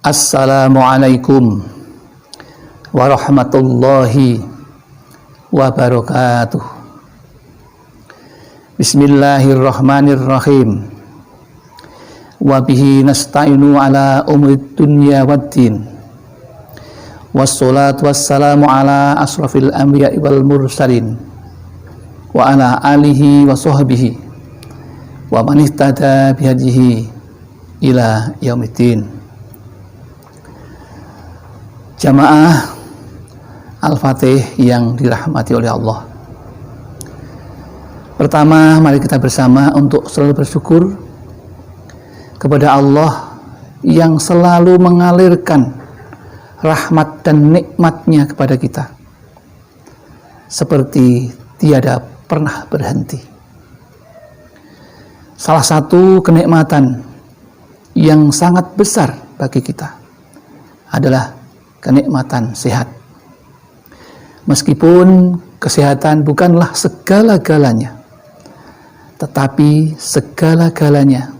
Assalamualaikum warahmatullahi wabarakatuh. Bismillahirrahmanirrahim. Wabihi nasta'inu ala umrid dunya waddin. Wassalatu wassalamu ala asrafil anbiya'i wal mursalin wa ala alihi wa sahbihi wa man ihtada bihadihi ila yaumiddin. Jamaah Al-Fatih yang dirahmati oleh Allah. Pertama, mari kita bersama untuk selalu bersyukur kepada Allah yang selalu mengalirkan rahmat dan nikmatnya kepada kita seperti tiada pernah berhenti. Salah satu kenikmatan yang sangat besar bagi kita adalah kenikmatan sehat. Meskipun kesehatan bukanlah segala-galanya, tetapi segala-galanya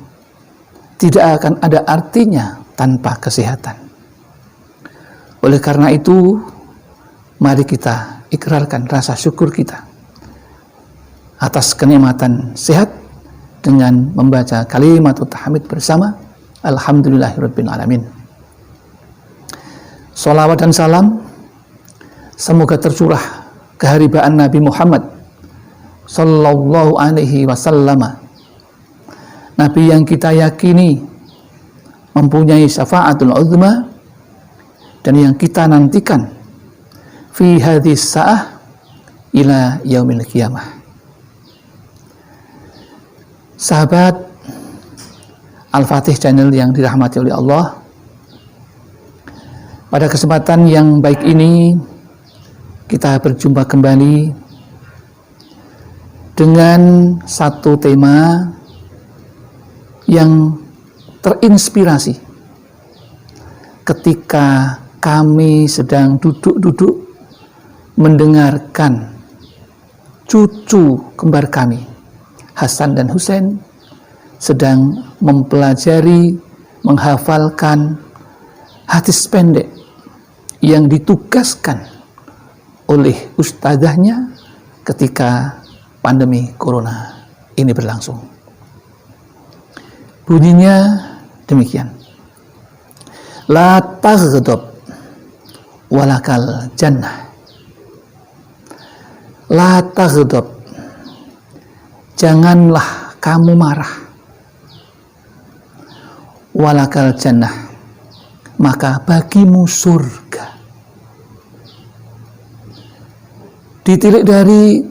tidak akan ada artinya tanpa kesehatan. Oleh karena itu, mari kita ikrarkan rasa syukur kita atas kenikmatan sehat dengan membaca kalimat tahmid bersama Alhamdulillahirabbil alamin. Salawat dan salam semoga tercurah keharibaan Nabi Muhammad sallallahu alaihi wasallam, Nabi yang kita yakini mempunyai syafaatul uzma dan yang kita nantikan fi hadhis sa'ah ila yaumil qiyamah. Sahabat Al-Fatih channel yang dirahmati oleh Allah, pada kesempatan yang baik ini kita berjumpa kembali dengan satu tema yang terinspirasi ketika kami sedang duduk-duduk mendengarkan cucu kembar kami, Hasan dan Husain, sedang mempelajari, menghafalkan hadis pendek yang ditugaskan oleh ustadzahnya ketika pandemi corona ini berlangsung. Bunyinya demikian: la taghdab walakal jannah. La taghdab, janganlah kamu marah. Walakal jannah, maka bagimu surga. Ditilik dari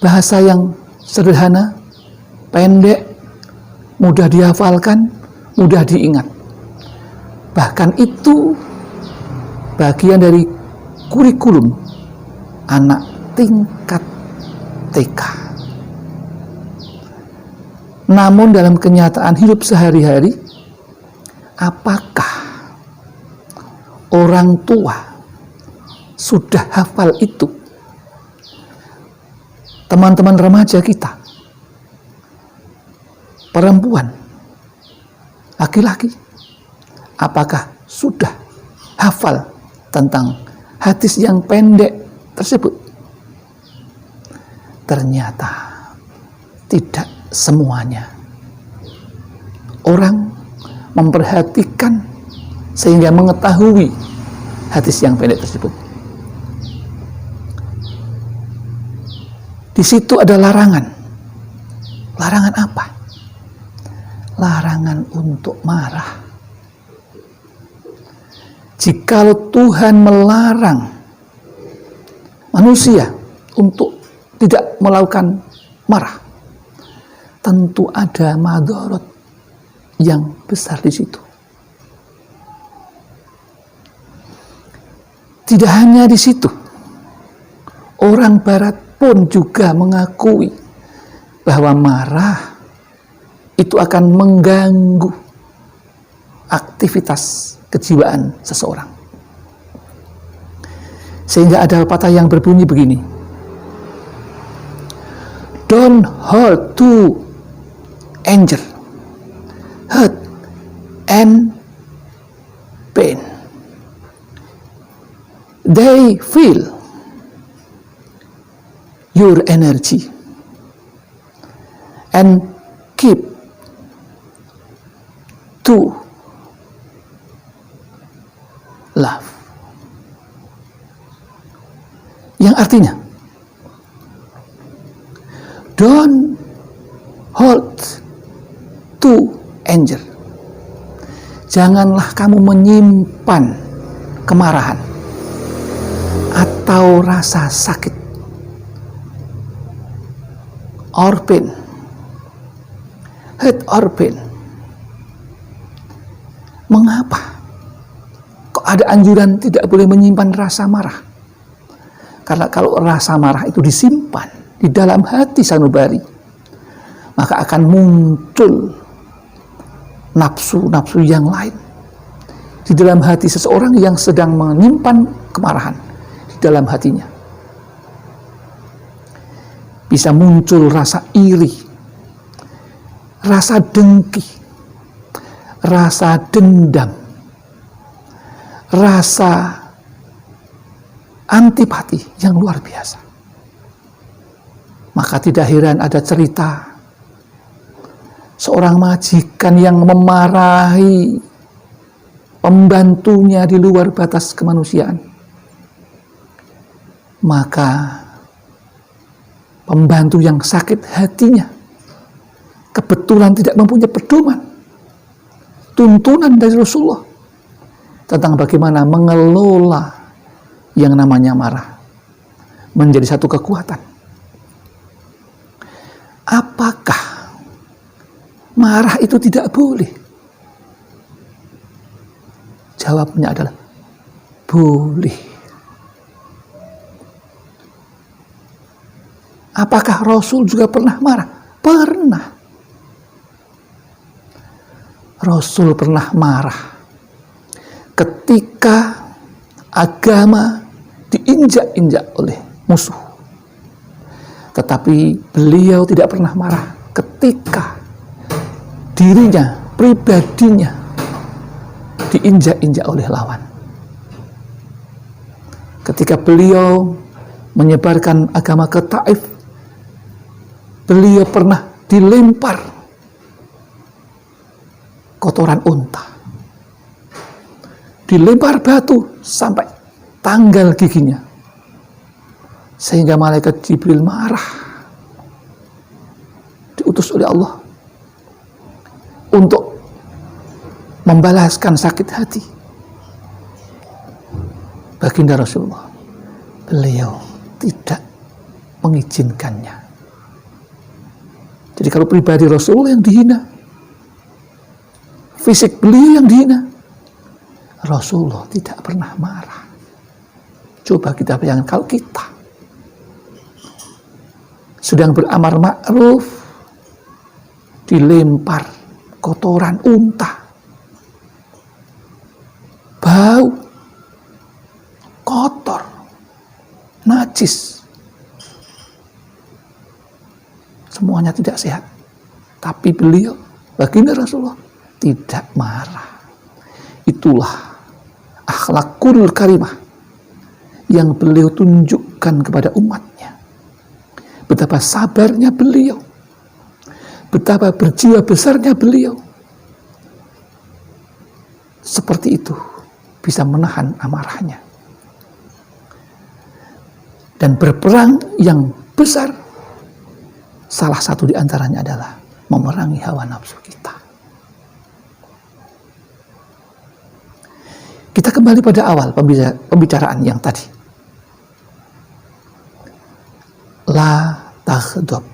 bahasa yang sederhana, pendek, mudah dihafalkan, mudah diingat. Bahkan itu bagian dari kurikulum anak tingkat TK. Namun dalam kenyataan hidup sehari-hari, apakah orang tua sudah hafal itu? Teman-teman remaja kita, perempuan, laki-laki, apakah sudah hafal tentang hadis yang pendek tersebut? Ternyata tidak semuanya. Orang memperhatikan sehingga mengetahui hadis yang pendek tersebut. Di situ ada larangan. Larangan apa? Larangan untuk marah. Jikalau Tuhan melarang manusia untuk tidak melakukan marah, tentu ada madarat yang besar di situ. Tidak hanya di situ, orang Barat pun juga mengakui bahwa marah itu akan mengganggu aktivitas kejiwaan seseorang. Sehingga ada pepatah yang berbunyi begini: don't hurt to anger, hurt and they feel your energy and keep to love. Yang artinya, don't hold to anger. Janganlah kamu menyimpan kemarahan atau rasa sakit or pain, hurt or pain. Mengapa? Kok ada anjuran tidak boleh menyimpan rasa marah? Karena kalau rasa marah itu disimpan di dalam hati sanubari, maka akan muncul nafsu-nafsu yang lain di dalam hati seseorang yang sedang menyimpan kemarahan di dalam hatinya. Bisa muncul rasa iri, rasa dengki, rasa dendam, rasa antipati yang luar biasa. Maka tidak heran ada cerita seorang majikan yang memarahi pembantunya di luar batas kemanusiaan. Maka pembantu yang sakit hatinya kebetulan tidak mempunyai pedoman, tuntunan dari Rasulullah tentang bagaimana mengelola yang namanya marah menjadi satu kekuatan. Apakah marah itu tidak boleh? Jawabnya adalah boleh. Apakah Rasul juga pernah marah? Pernah. Rasul pernah marah ketika agama diinjak-injak oleh musuh. Tetapi beliau tidak pernah marah ketika dirinya, pribadinya diinjak-injak oleh lawan. Ketika beliau menyebarkan agama ke Taif, beliau pernah dilempar kotoran unta, dilempar batu sampai tanggal giginya, sehingga malaikat Jibril marah, diutus oleh Allah untuk membalaskan sakit hati baginda Rasulullah. Beliau tidak mengizinkannya. Jadi kalau pribadi Rasulullah yang dihina, fisik beliau yang dihina, Rasulullah tidak pernah marah. Coba kita bayangkan kalau kita sedang beramar ma'ruf, dilempar kotoran unta, bau, kotor, najis, semuanya tidak sehat. Tapi beliau, baginda Rasulullah, tidak marah. Itulah akhlakul karimah yang beliau tunjukkan kepada umatnya. Betapa sabarnya beliau, betapa berjiwa besarnya beliau. Seperti itu bisa menahan amarahnya. Dan berperang yang besar, salah satu di antaranya adalah memerangi hawa nafsu kita. Kita kembali pada awal pembicaraan yang tadi. La taghdab,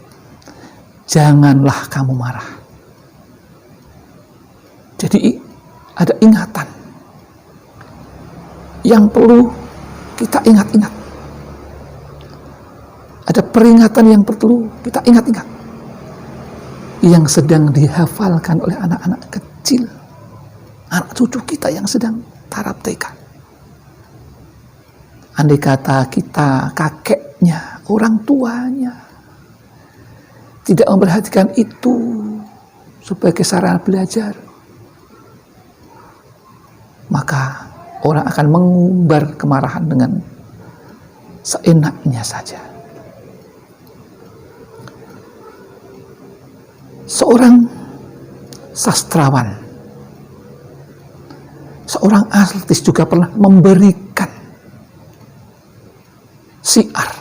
janganlah kamu marah. Jadi ada ingatan yang perlu kita ingat-ingat. Ada peringatan yang perlu kita ingat-ingat, yang sedang dihafalkan oleh anak-anak kecil, anak cucu kita yang sedang taraf TK. Andai kata kita kakeknya, orang tuanya tidak memperhatikan itu sebagai sarana belajar, maka orang akan mengumbar kemarahan dengan seenaknya saja. Seorang sastrawan, seorang artis juga pernah memberikan syiar,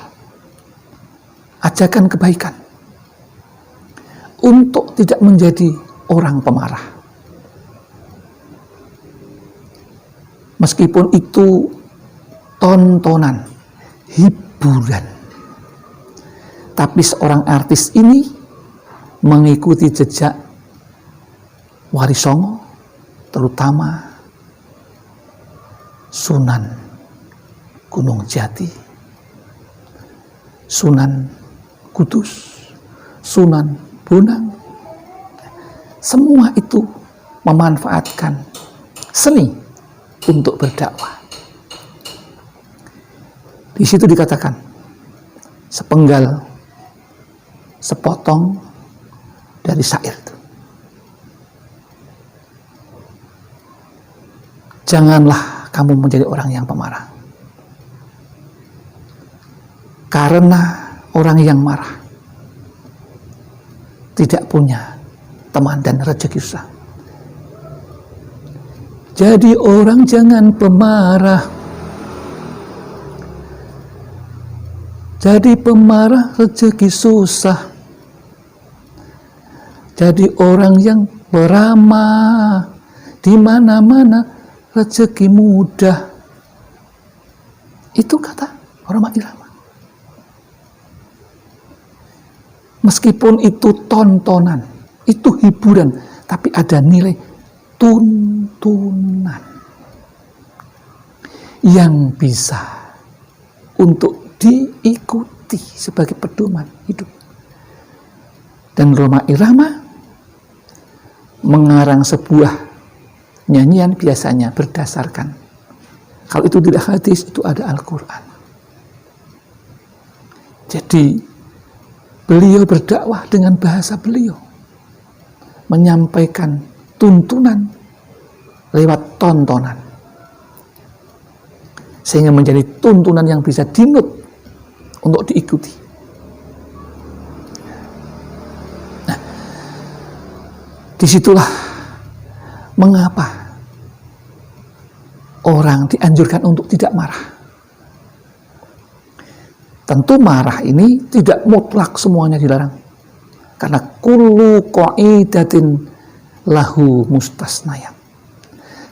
ajakan kebaikan untuk tidak menjadi orang pemarah. Meskipun itu tontonan, hiburan, tapi seorang artis ini mengikuti jejak Wali Songo, terutama Sunan Gunung Jati, Sunan Kudus, Sunan Bonang. Semua itu memanfaatkan seni untuk berdakwah. Di situ dikatakan sepenggal, sepotong dari syair itu. Janganlah kamu menjadi orang yang pemarah. Karena orang yang marah tidak punya teman dan rezeki susah. Jadi orang jangan pemarah. Jadi pemarah rezeki susah. Jadi orang yang beramah, di mana-mana rezeki mudah. Itu kata Rhoma Irama. Meskipun itu tontonan, itu hiburan, tapi ada nilai tuntunan yang bisa untuk diikuti sebagai pedoman hidup. Dan Rhoma Irama mengarang sebuah nyanyian biasanya berdasarkan, kalau itu tidak hadis, itu ada Al-Quran. Jadi beliau berdakwah dengan bahasa beliau, menyampaikan tuntunan lewat tontonan, sehingga menjadi tuntunan yang bisa dinut untuk diikuti. Nah, disitulah mengapa orang dianjurkan untuk tidak marah. Tentu marah ini tidak mutlak semuanya dilarang, karena kullu qaidatin lahu mustasnayat.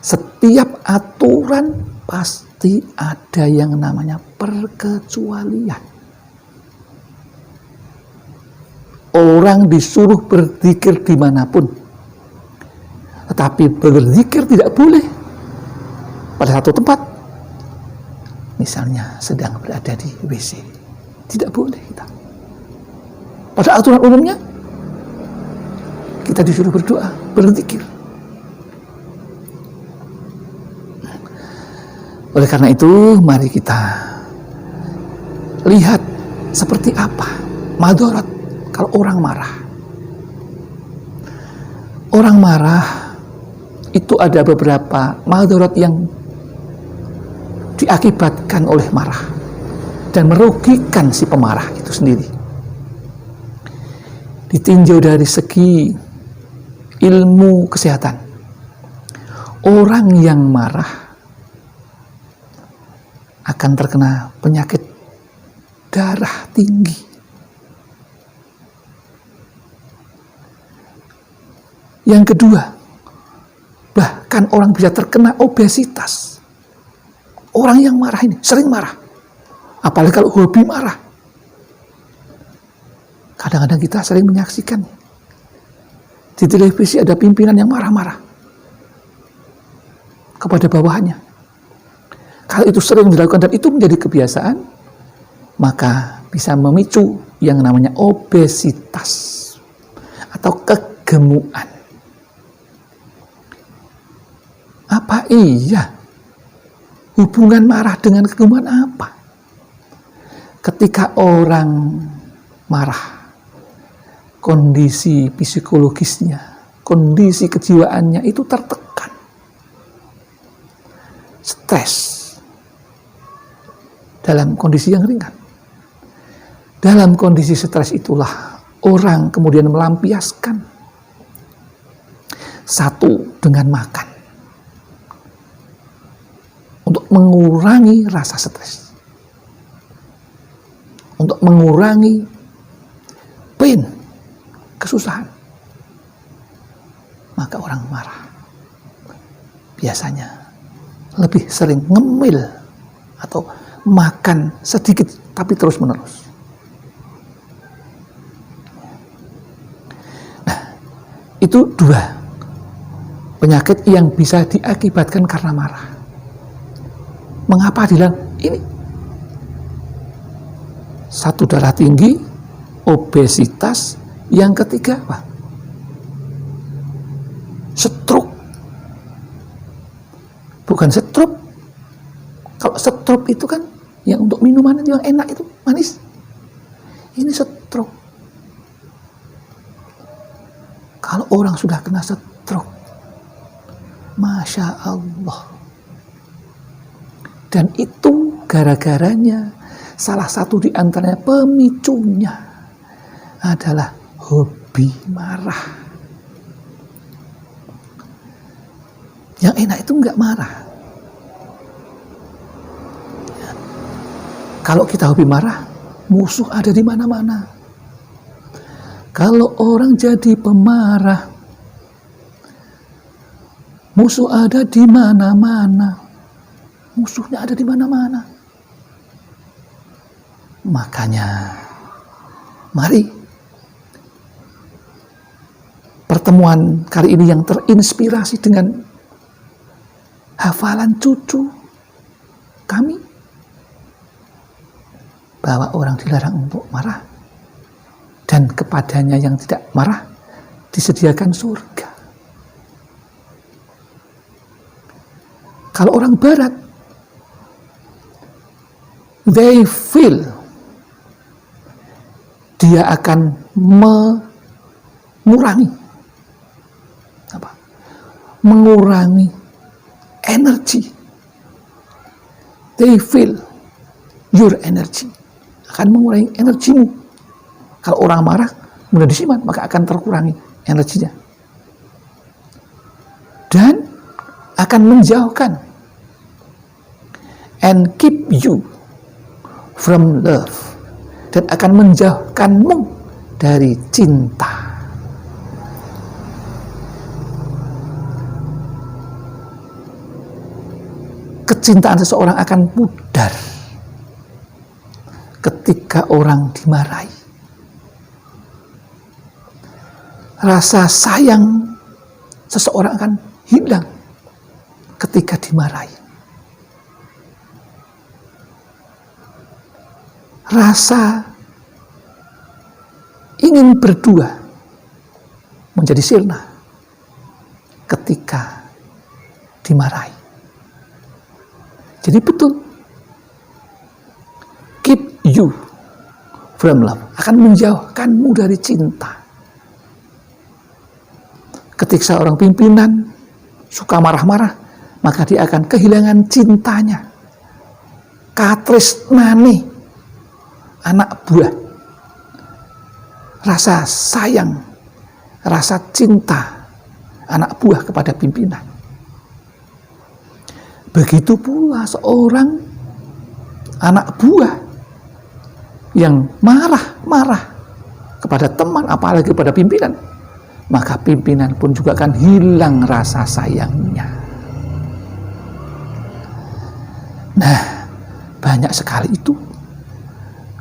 Setiap aturan pasti ada yang namanya perkecualian. Orang disuruh berzikir dimanapun, tetapi berzikir tidak boleh pada satu tempat. Misalnya sedang berada di WC, tidak boleh kita. Pada aturan umumnya kita disuruh berdoa, berzikir. Oleh karena itu, mari kita lihat seperti apa madarat kalau orang marah. Orang marah itu ada beberapa madarat yang diakibatkan oleh marah dan merugikan si pemarah itu sendiri. Ditinjau dari segi ilmu kesehatan, orang yang marah akan terkena penyakit darah tinggi. Yang kedua, bahkan orang bisa terkena obesitas. Orang yang marah ini sering marah, apalagi kalau hobi marah. Kadang-kadang kita sering menyaksikan di televisi ada pimpinan yang marah-marah kepada bawahannya. Kalau itu sering dilakukan dan itu menjadi kebiasaan, maka bisa memicu yang namanya obesitas atau kegemukan. Apa iya hubungan marah dengan kegemukan apa? Ketika orang marah, kondisi psikologisnya, kondisi kejiwaannya itu tertekan, stres. dalam kondisi yang ringan. Dalam kondisi stres itulah orang kemudian melampiaskan. Satu, dengan makan. Untuk mengurangi rasa stres. Untuk mengurangi pain, kesusahan. Maka orang marah biasanya lebih sering ngemil atau makan sedikit tapi terus menerus. Nah, itu dua penyakit yang bisa diakibatkan karena marah. Mengapa dibilang ini? Satu, darah tinggi, obesitas, yang ketiga apa? Stroke. Bukan stroke. Kalau stroke itu kan yang untuk minuman itu yang enak itu manis. Ini stroke. Kalau orang sudah kena stroke, Masya Allah. Dan itu gara-garanya salah satu di antaranya pemicunya adalah hobi marah. Yang enak itu enggak marah. Kalau kita hobi marah, musuh ada di mana-mana. Kalau orang jadi pemarah, musuh ada di mana-mana. Musuhnya ada di mana-mana. Makanya, mari pertemuan kali ini yang terinspirasi dengan hafalan cucu kami, bahwa orang dilarang untuk marah, dan kepadanya yang tidak marah disediakan surga. Kalau orang barat, they feel dia akan mengurangi energi. They feel your energy, akan mengurangi energimu. Kalau orang marah mudah disimpan, maka akan terkurangi energinya dan akan menjauhkan and keep you from love, dan akan menjauhkanmu dari cinta. Kecintaan seseorang akan pudar ketika orang dimarahi. Rasa sayang seseorang akan hilang ketika dimarahi. Rasa ingin berdua menjadi sirna ketika dimarahi. Jadi betul, keep you from love, akan menjauhkanmu dari cinta. Ketika seorang pimpinan suka marah-marah, maka dia akan kehilangan cintanya. Katresnane anak buah, rasa sayang, rasa cinta anak buah kepada pimpinan. Begitu pula seorang anak buah yang marah-marah kepada teman, apalagi kepada pimpinan, maka pimpinan pun juga akan hilang rasa sayangnya. Nah, banyak sekali itu.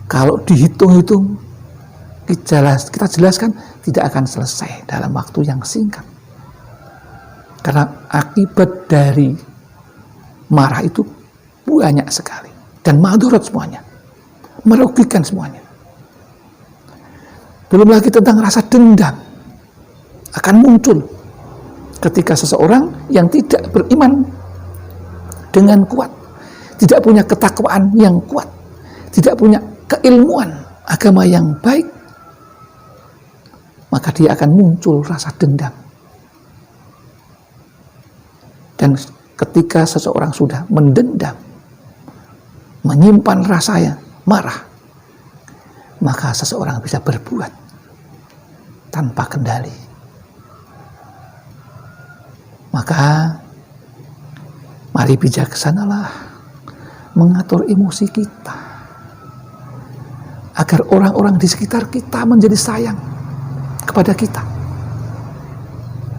Kalau dihitung-hitung, kita jelaskan, tidak akan selesai dalam waktu yang singkat. Karena akibat dari marah itu banyak sekali. Dan madharat semuanya. Merugikan semuanya. Belum lagi tentang rasa dendam. Akan muncul ketika seseorang yang tidak beriman dengan kuat, tidak punya ketakwaan yang kuat, tidak punya keilmuan agama yang baik, maka dia akan muncul rasa dendam. Dan ketika seseorang sudah mendendam, menyimpan rasa marah, maka seseorang bisa berbuat tanpa kendali. Maka mari bijaksanalah mengatur emosi kita agar orang-orang di sekitar kita menjadi sayang kepada kita.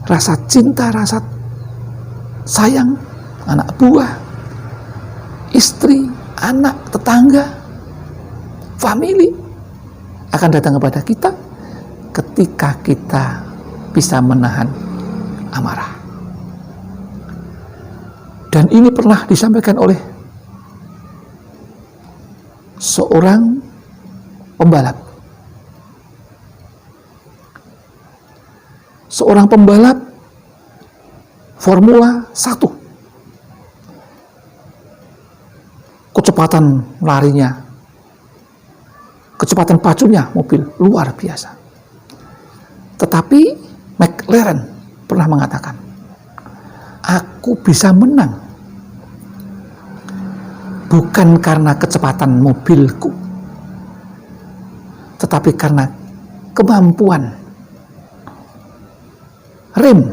Rasa cinta, rasa sayang anak buah, istri, anak, tetangga, famili akan datang kepada kita ketika kita bisa menahan amarah. Dan ini pernah disampaikan oleh seorang pembalap. Seorang pembalap Formula 1. Kecepatan larinya, kecepatan pacunya mobil luar biasa. Tetapi McLaren pernah mengatakan, aku bisa menang bukan karena kecepatan mobilku, tetapi karena kemampuan rem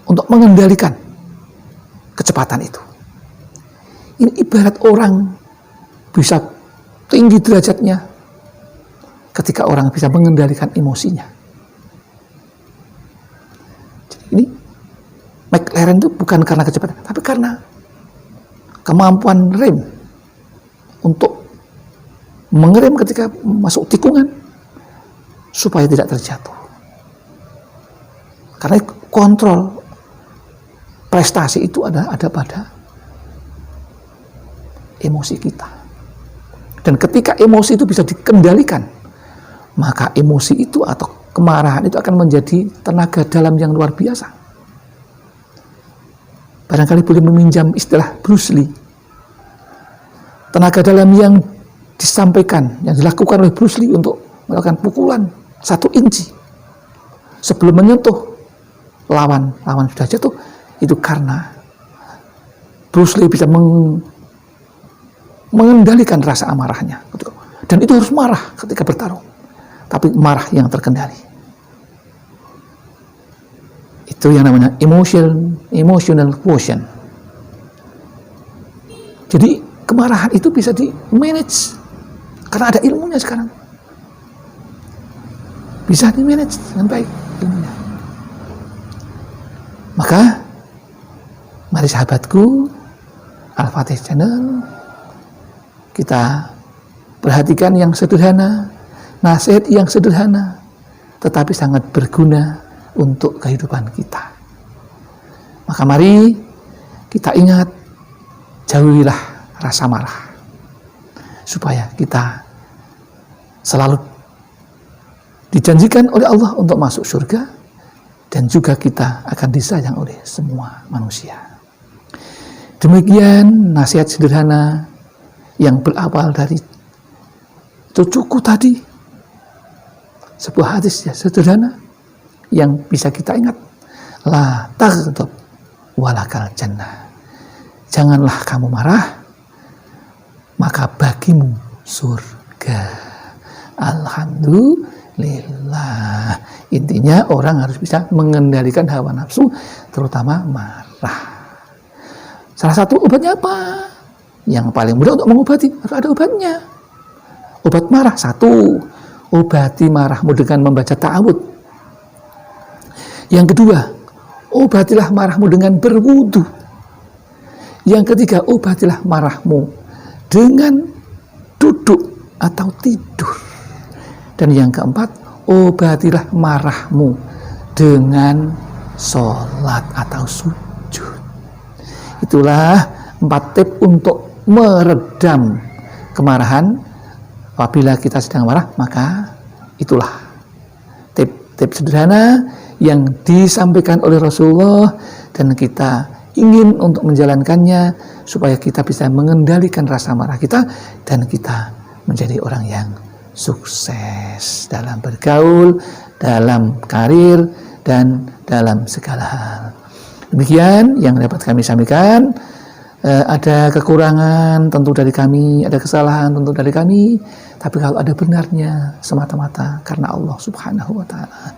untuk mengendalikan kecepatan itu. Ini ibarat orang bisa tinggi derajatnya ketika orang bisa mengendalikan emosinya. Jadi ini McLaren itu bukan karena kecepatan, tapi karena kemampuan rem untuk mengerem ketika masuk tikungan supaya tidak terjatuh. Karena kontrol prestasi itu ada pada emosi kita. Dan ketika emosi itu bisa dikendalikan, maka emosi itu atau kemarahan itu akan menjadi tenaga dalam yang luar biasa. Barangkali boleh meminjam istilah Bruce Lee. Tenaga dalam yang disampaikan, yang dilakukan oleh Bruce Lee untuk melakukan pukulan 1 inci sebelum menyentuh lawan sudah jatuh, itu karena Bruce Lee bisa mengendalikan rasa amarahnya. Dan itu harus marah ketika bertarung, tapi marah yang terkendali. Itu yang namanya emotional quotient. Jadi kemarahan itu bisa di-manage karena ada ilmunya sekarang. Bisa di-manage dengan baik ilmunya. Maka mari sahabatku, Al-Fatih Channel, kita perhatikan yang sederhana, nasihat yang sederhana, tetapi sangat berguna untuk kehidupan kita. Maka mari kita ingat, jauhilah rasa marah, supaya kita selalu dijanjikan oleh Allah untuk masuk surga, dan juga kita akan disayang oleh semua manusia. Demikian nasihat sederhana yang berawal dari cucuku tadi, sebuah hadis ya sederhana yang bisa kita ingat. La taghdab walakal jannah. Janganlah kamu marah, maka bagimu surga. Alhamdulillah. Intinya orang harus bisa mengendalikan hawa nafsu, terutama marah. Salah satu obatnya apa? Yang paling mudah untuk mengobati, harus ada obatnya. Obat marah, 1, obati marahmu dengan membaca ta'awud. Yang kedua, obatilah marahmu dengan berwudu. Yang ketiga, obatilah marahmu dengan duduk atau tidur. Dan yang keempat, obatilah marahmu dengan sholat atau sujud. Itulah 4 tip untuk meredam kemarahan. Apabila kita sedang marah, maka itulah tip-tip sederhana yang disampaikan oleh Rasulullah, dan kita ingin untuk menjalankannya supaya kita bisa mengendalikan rasa marah kita dan kita menjadi orang yang sukses dalam bergaul, dalam karir, dan dalam segala hal. Demikian yang dapat kami sampaikan. Ada kekurangan tentu dari kami, ada kesalahan tentu dari kami, tapi kalau ada benarnya semata-mata karena Allah Subhanahu wa Ta'ala.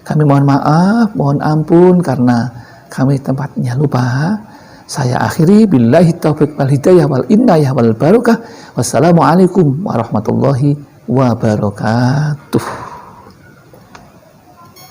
Kami mohon maaf, mohon ampun karena kami tempatnya lupa. Saya akhiri billahi taufiq wal hidayah wal inayah wal barakah. Wassalamualaikum warahmatullahi wabarakatuh.